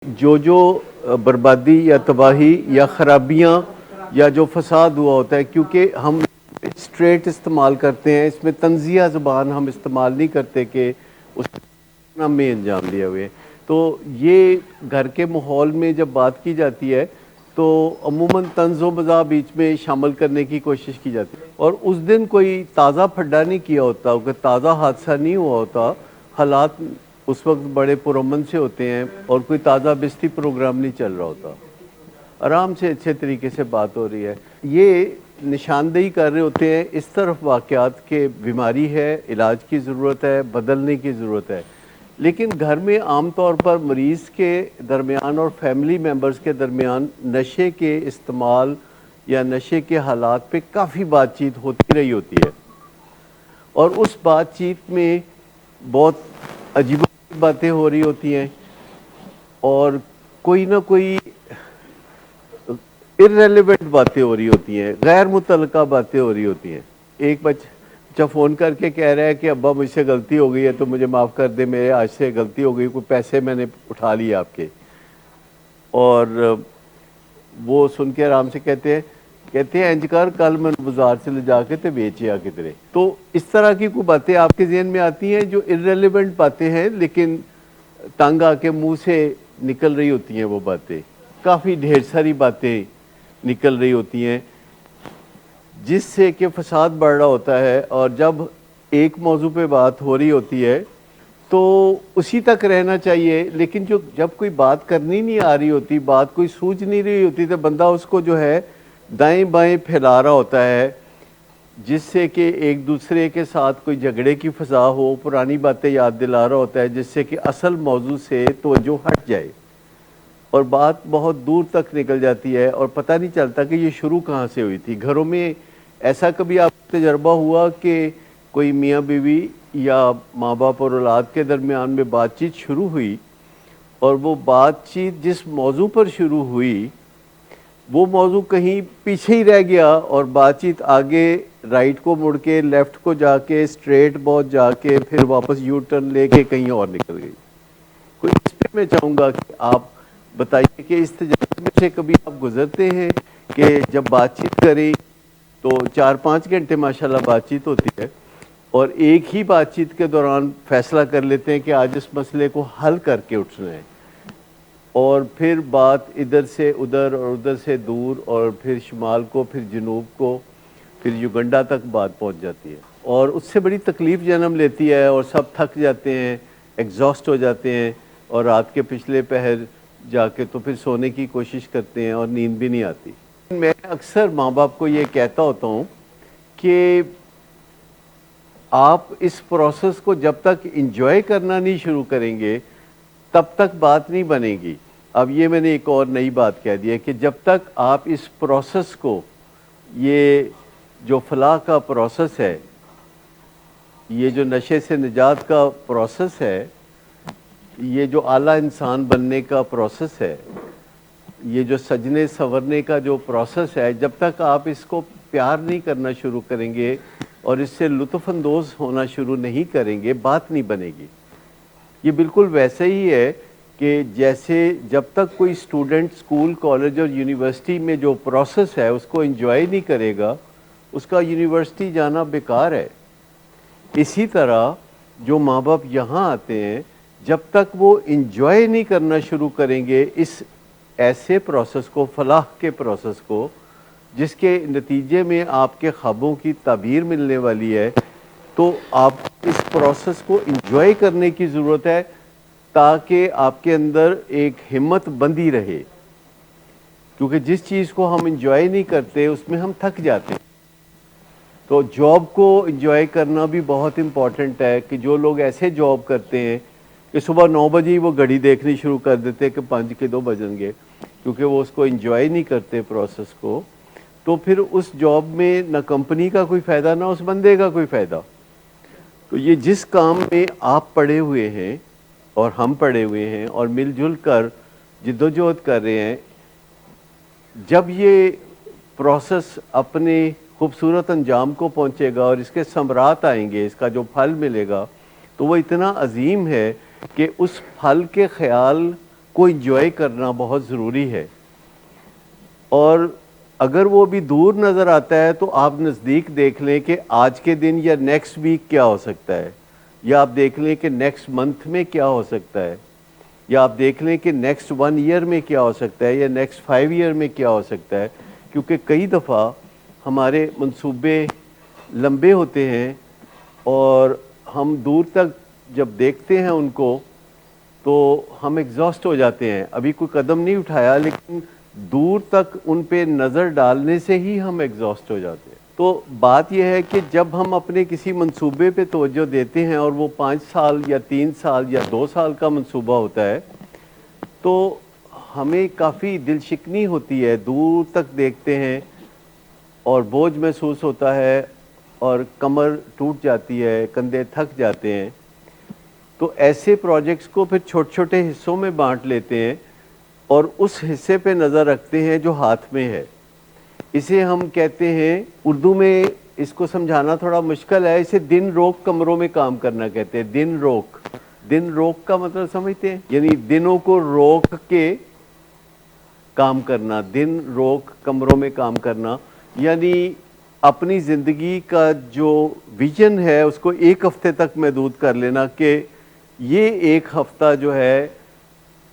جو بربادی یا تباہی یا خرابیاں یا جو فساد ہوا ہوتا ہے، کیونکہ ہم اسٹریٹ استعمال کرتے ہیں، اس میں طنزیہ زبان ہم استعمال نہیں کرتے کہ اس نام میں انجام لیا ہوئے، تو یہ گھر کے ماحول میں جب بات کی جاتی ہے تو عموماً طنز و مزاح بیچ میں شامل کرنے کی کوشش کی جاتی ہے، اور اس دن کوئی تازہ پھڈا نہیں کیا ہوتا، کوئی تازہ حادثہ نہیں ہوا ہوتا، حالات اس وقت بڑے پرامن سے ہوتے ہیں اور کوئی تازہ بستی پروگرام نہیں چل رہا ہوتا، آرام سے اچھے طریقے سے بات ہو رہی ہے۔ یہ نشاندہی کر رہے ہوتے ہیں اس طرف واقعات کے بیماری ہے، علاج کی ضرورت ہے، بدلنے کی ضرورت ہے، لیکن گھر میں عام طور پر مریض کے درمیان اور فیملی ممبرز کے درمیان نشے کے استعمال یا نشے کے حالات پہ کافی بات چیت ہوتی رہی ہوتی ہے، اور اس بات چیت میں بہت عجیب باتیں ہو رہی ہوتی ہیں اور کوئی نہ کوئی irrelevant باتیں ہو رہی ہوتی ہیں، غیر متعلقہ باتیں ہو رہی ہوتی ہیں۔ ایک بچہ فون کر کے کہہ رہا ہے کہ ابا مجھ سے غلطی ہو گئی ہے تو مجھے معاف کر دے، میرے آج سے غلطی ہو گئی، کوئی پیسے میں نے اٹھا لیے آپ کے، اور وہ سن کے آرام سے کہتے ہیں انج کر کل میں بازار سے لے جا کے تے بیچیا کدھرے۔ تو اس طرح کی کوئی باتیں آپ کے ذہن میں آتی ہیں جو irrelevant باتیں ہیں لیکن تنگ آ کے منہ سے نکل رہی ہوتی ہیں، وہ باتیں کافی ڈھیر ساری باتیں نکل رہی ہوتی ہیں جس سے کہ فساد بڑھ رہا ہوتا ہے، اور جب ایک موضوع پہ بات ہو رہی ہوتی ہے تو اسی تک رہنا چاہیے، لیکن جب کوئی بات کرنی نہیں آ رہی ہوتی، بات کوئی سوچ نہیں رہی ہوتی، تو بندہ اس کو جو ہے دائیں بائیں پھیلا رہا ہوتا ہے، جس سے کہ ایک دوسرے کے ساتھ کوئی جھگڑے کی فضا ہو، پرانی باتیں یاد دلا رہا ہوتا ہے، جس سے کہ اصل موضوع سے توجہ ہٹ جائے اور بات بہت دور تک نکل جاتی ہے اور پتہ نہیں چلتا کہ یہ شروع کہاں سے ہوئی تھی۔ گھروں میں ایسا کبھی آپ کو تجربہ ہوا کہ کوئی میاں بیوی یا ماں باپ اور اولاد کے درمیان میں بات چیت شروع ہوئی، اور وہ بات چیت جس موضوع پر شروع ہوئی وہ موضوع کہیں پیچھے ہی رہ گیا، اور بات چیت آگے رائٹ کو مڑ کے لیفٹ کو جا کے اسٹریٹ بہت جا کے پھر واپس یو ٹرن لے کے کہیں اور نکل گئی؟ کوئی اس پہ میں چاہوں گا کہ آپ بتائیے کہ اس تجربے میں سے کبھی آپ گزرتے ہیں کہ جب بات چیت کریں تو 4-5 گھنٹے ماشاءاللہ بات چیت ہوتی ہے، اور ایک ہی بات چیت کے دوران فیصلہ کر لیتے ہیں کہ آج اس مسئلے کو حل کر کے اٹھنا ہے، اور پھر بات ادھر سے ادھر اور ادھر سے دور اور پھر شمال کو، پھر جنوب کو، پھر یوگنڈا تک بات پہنچ جاتی ہے، اور اس سے بڑی تکلیف جنم لیتی ہے اور سب تھک جاتے ہیں، ایگزاسٹ ہو جاتے ہیں، اور رات کے پچھلے پہر جا کے تو پھر سونے کی کوشش کرتے ہیں اور نیند بھی نہیں آتی۔ میں اکثر ماں باپ کو یہ کہتا ہوتا ہوں کہ آپ اس پروسیس کو جب تک انجوائے کرنا نہیں شروع کریں گے تب تک بات نہیں بنے گی۔ اب یہ میں نے ایک اور نئی بات کہہ دی ہے کہ جب تک آپ اس پروسیس کو، یہ جو فلاح کا پروسیس ہے، یہ جو نشے سے نجات کا پروسیس ہے، یہ جو اعلیٰ انسان بننے کا پروسیس ہے، یہ جو سجنے سنورنے کا جو پروسیس ہے، جب تک آپ اس کو پیار نہیں کرنا شروع کریں گے اور اس سے لطف اندوز ہونا شروع نہیں کریں گے، بات نہیں بنے گی۔ یہ بالکل ویسے ہی ہے کہ جیسے جب تک کوئی اسٹوڈنٹ اسکول، کالج اور یونیورسٹی میں جو پروسیس ہے اس کو انجوائے نہیں کرے گا، اس کا یونیورسٹی جانا بیکار ہے۔ اسی طرح جو ماں باپ یہاں آتے ہیں، جب تک وہ انجوائے نہیں کرنا شروع کریں گے اس ایسے پروسیس کو، فلاح کے پروسیس کو، جس کے نتیجے میں آپ کے خوابوں کی تعبیر ملنے والی ہے، تو آپ اس پروسیس کو انجوائے کرنے کی ضرورت ہے تاکہ آپ کے اندر ایک ہمت بندی رہے، کیونکہ جس چیز کو ہم انجوائے نہیں کرتے اس میں ہم تھک جاتے ہیں۔ تو جاب کو انجوائے کرنا بھی بہت امپورٹنٹ ہے کہ جو لوگ ایسے جاب کرتے ہیں کہ صبح 9 بجے ہی وہ گھڑی دیکھنی شروع کر دیتے کہ 5 کے 2 بجیں گے، کیونکہ وہ اس کو انجوائے نہیں کرتے پروسیس کو، تو پھر اس جاب میں نہ کمپنی کا کوئی فائدہ نہ اس بندے کا کوئی فائدہ۔ تو یہ جس کام میں آپ پڑے ہوئے ہیں اور ہم پڑے ہوئے ہیں اور مل جل کر جدوجہد کر رہے ہیں، جب یہ پروسیس اپنے خوبصورت انجام کو پہنچے گا اور اس کے ثمرات آئیں گے، اس کا جو پھل ملے گا، تو وہ اتنا عظیم ہے کہ اس پھل کے خیال کو انجوائے کرنا بہت ضروری ہے. اور اگر وہ بھی دور نظر آتا ہے تو آپ نزدیک دیکھ لیں کہ آج کے دن یا نیکسٹ ویک کیا ہو سکتا ہے, یا آپ دیکھ لیں کہ نیکسٹ منتھ میں کیا ہو سکتا ہے, یا آپ دیکھ لیں کہ نیکسٹ 1 ایئر میں کیا ہو سکتا ہے, یا نیکسٹ 5 ایئر میں کیا ہو سکتا ہے. کیونکہ کئی دفعہ ہمارے منصوبے لمبے ہوتے ہیں اور ہم دور تک جب دیکھتے ہیں ان کو تو ہم ایگزاسٹ ہو جاتے ہیں. ابھی کوئی قدم نہیں اٹھایا لیکن دور تک ان پہ نظر ڈالنے سے ہی ہم ایگزاسٹ ہو جاتے ہیں. تو بات یہ ہے کہ جب ہم اپنے کسی منصوبے پہ توجہ دیتے ہیں اور وہ 5 سال یا 3 سال یا 2 سال کا منصوبہ ہوتا ہے تو ہمیں کافی دل شکنی ہوتی ہے, دور تک دیکھتے ہیں اور بوجھ محسوس ہوتا ہے اور کمر ٹوٹ جاتی ہے, کندھے تھک جاتے ہیں. تو ایسے پروجیکٹس کو پھر چھوٹے چھوٹے حصوں میں بانٹ لیتے ہیں اور اس حصے پہ نظر رکھتے ہیں جو ہاتھ میں ہے. اسے ہم کہتے ہیں, اردو میں اس کو سمجھانا تھوڑا مشکل ہے, اسے دن روک کمروں میں کام کرنا کہتے ہیں. دن روک, دن روک کا مطلب سمجھتے ہیں, یعنی دنوں کو روک کے کام کرنا, دن روک کمروں میں کام کرنا, یعنی اپنی زندگی کا جو ویژن ہے اس کو 1 ہفتے تک محدود کر لینا کہ یہ 1 ہفتہ جو ہے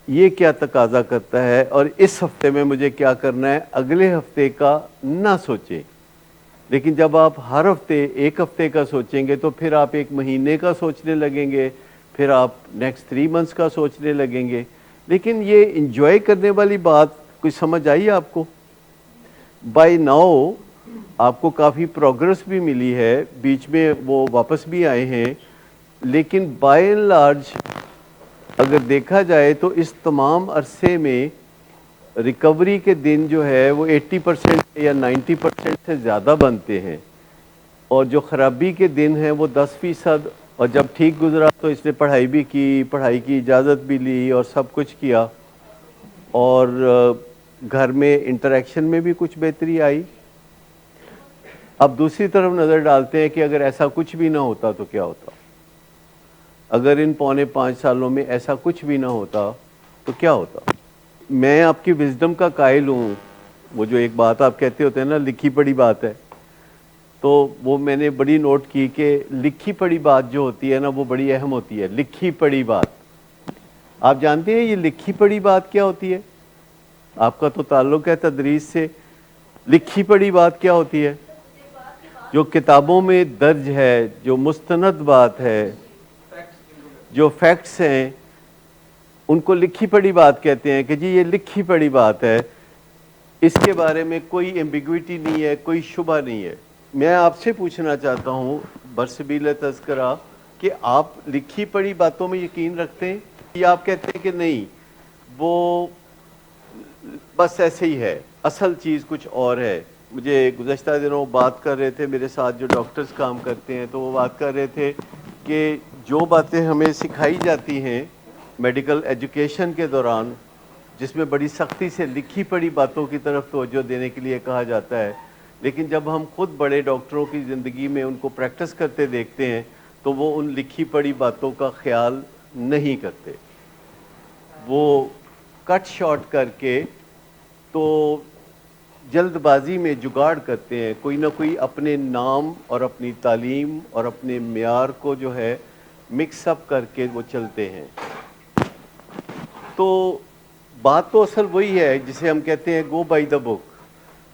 یہ کیا تقاضا کرتا ہے اور اس ہفتے میں مجھے کیا کرنا ہے, اگلے ہفتے کا نہ سوچیں. لیکن جب آپ ہر ہفتے 1 ہفتے کا سوچیں گے تو پھر آپ 1 مہینے کا سوچنے لگیں گے, پھر آپ نیکسٹ 3 منتھس کا سوچنے لگیں گے. لیکن یہ انجوائے کرنے والی بات کوئی سمجھ آئی آپ کو؟ بائی ناؤ آپ کو کافی پروگرس بھی ملی ہے, بیچ میں وہ واپس بھی آئے ہیں, لیکن بائی اینڈ لارج اگر دیکھا جائے تو اس تمام عرصے میں ریکوری کے دن جو ہے وہ 80% یا 90% سے زیادہ بنتے ہیں, اور جو خرابی کے دن ہیں وہ 10%. اور جب ٹھیک گزرا تو اس نے پڑھائی بھی کی, پڑھائی کی اجازت بھی لی اور سب کچھ کیا, اور گھر میں انٹریکشن میں بھی کچھ بہتری آئی. اب دوسری طرف نظر ڈالتے ہیں کہ اگر ایسا کچھ بھی نہ ہوتا تو کیا ہوتا, اگر ان 4.25 سالوں میں ایسا کچھ بھی نہ ہوتا تو کیا ہوتا. میں آپ کی وزڈم کا قائل ہوں. وہ جو ایک بات آپ کہتے ہوتے ہیں نا, لکھی پڑی بات ہے, تو وہ میں نے بڑی نوٹ کی کہ لکھی پڑی بات جو ہوتی ہے نا وہ بڑی اہم ہوتی ہے. لکھی پڑی بات, آپ جانتے ہیں یہ لکھی پڑی بات کیا ہوتی ہے؟ آپ کا تو تعلق ہے تدریس سے. لکھی پڑی بات کیا ہوتی ہے؟ جو کتابوں میں درج ہے, جو مستند بات ہے, جو فیکٹس ہیں, ان کو لکھی پڑی بات کہتے ہیں کہ جی یہ لکھی پڑی بات ہے, اس کے بارے میں کوئی ایمبیگوٹی نہیں ہے, کوئی شبہ نہیں ہے. میں آپ سے پوچھنا چاہتا ہوں برسبیل تذکرہ کہ آپ لکھی پڑی باتوں میں یقین رکھتے ہیں یا آپ کہتے ہیں کہ نہیں وہ بس ایسے ہی ہے, اصل چیز کچھ اور ہے. مجھے گزشتہ دنوں بات کر رہے تھے میرے ساتھ جو ڈاکٹرز کام کرتے ہیں, تو وہ بات کر رہے تھے کہ جو باتیں ہمیں سکھائی جاتی ہیں میڈیکل ایجوکیشن کے دوران, جس میں بڑی سختی سے لکھی پڑی باتوں کی طرف توجہ دینے کے لیے کہا جاتا ہے, لیکن جب ہم خود بڑے ڈاکٹروں کی زندگی میں ان کو پریکٹس کرتے دیکھتے ہیں تو وہ ان لکھی پڑی باتوں کا خیال نہیں کرتے. وہ کٹ شارٹ کر کے تو جلد بازی میں جگاڑ کرتے ہیں, کوئی نہ کوئی اپنے نام اور اپنی تعلیم اور اپنے معیار کو جو ہے مکس اپ کر کے وہ چلتے ہیں. تو بات تو اصل وہی ہے جسے ہم کہتے ہیں گو بائی دا بک.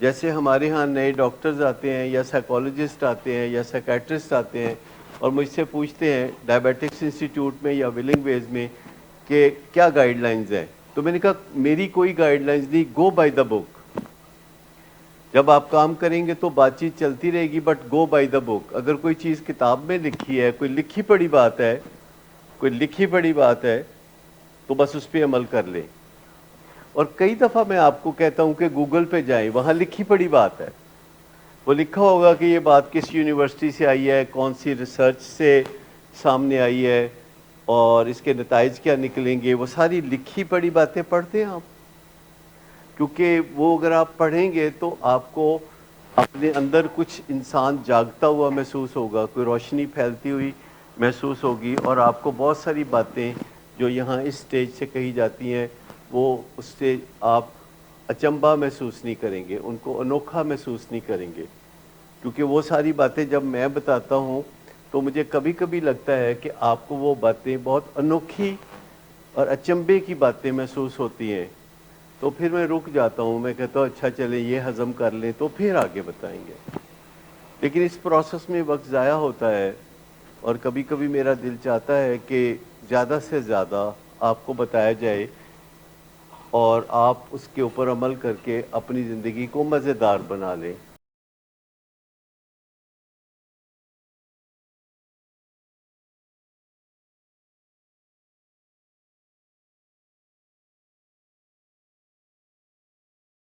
جیسے ہمارے ہاں نئے ڈاکٹرز آتے ہیں یا سائیکالوجسٹ آتے ہیں یا سائیکیٹرسٹ آتے ہیں اور مجھ سے پوچھتے ہیں ڈائبیٹکس انسٹیٹیوٹ میں یا ولنگ ویز میں کہ کیا گائیڈ لائنز ہیں, تو میں نے کہا میری کوئی گائیڈ لائنز نہیں, گو بائی دا بک. جب آپ کام کریں گے تو بات چیت چلتی رہے گی, بٹ گو بائی دا بک. اگر کوئی چیز کتاب میں لکھی ہے, کوئی لکھی پڑی بات ہے, کوئی لکھی پڑی بات ہے, تو بس اس پہ عمل کر لیں. اور کئی دفعہ میں آپ کو کہتا ہوں کہ گوگل پہ جائیں, وہاں لکھی پڑی بات ہے, وہ لکھا ہوگا کہ یہ بات کس یونیورسٹی سے آئی ہے, کون سی ریسرچ سے سامنے آئی ہے اور اس کے نتائج کیا نکلیں گے. وہ ساری لکھی پڑی باتیں پڑھتے ہیں آپ, کیونکہ وہ اگر آپ پڑھیں گے تو آپ کو اپنے اندر کچھ انسان جاگتا ہوا محسوس ہوگا, کوئی روشنی پھیلتی ہوئی محسوس ہوگی, اور آپ کو بہت ساری باتیں جو یہاں اس سٹیج سے کہی جاتی ہیں وہ اس سے آپ اچنبھا محسوس نہیں کریں گے، ان کو انوکھا محسوس نہیں کریں گے، کیونکہ وہ ساری باتیں جب میں بتاتا ہوں تو مجھے کبھی کبھی لگتا ہے کہ آپ کو وہ باتیں بہت انوکھی اور اچنبھے کی باتیں محسوس ہوتی ہیں، تو پھر میں رک جاتا ہوں، میں کہتا ہوں اچھا چلیں یہ ہضم کر لیں تو پھر آگے بتائیں گے. لیکن اس پروسیس میں وقت ضائع ہوتا ہے، اور کبھی کبھی میرا دل چاہتا ہے کہ زیادہ سے زیادہ آپ کو بتایا جائے اور آپ اس کے اوپر عمل کر کے اپنی زندگی کو مزیدار بنا لیں.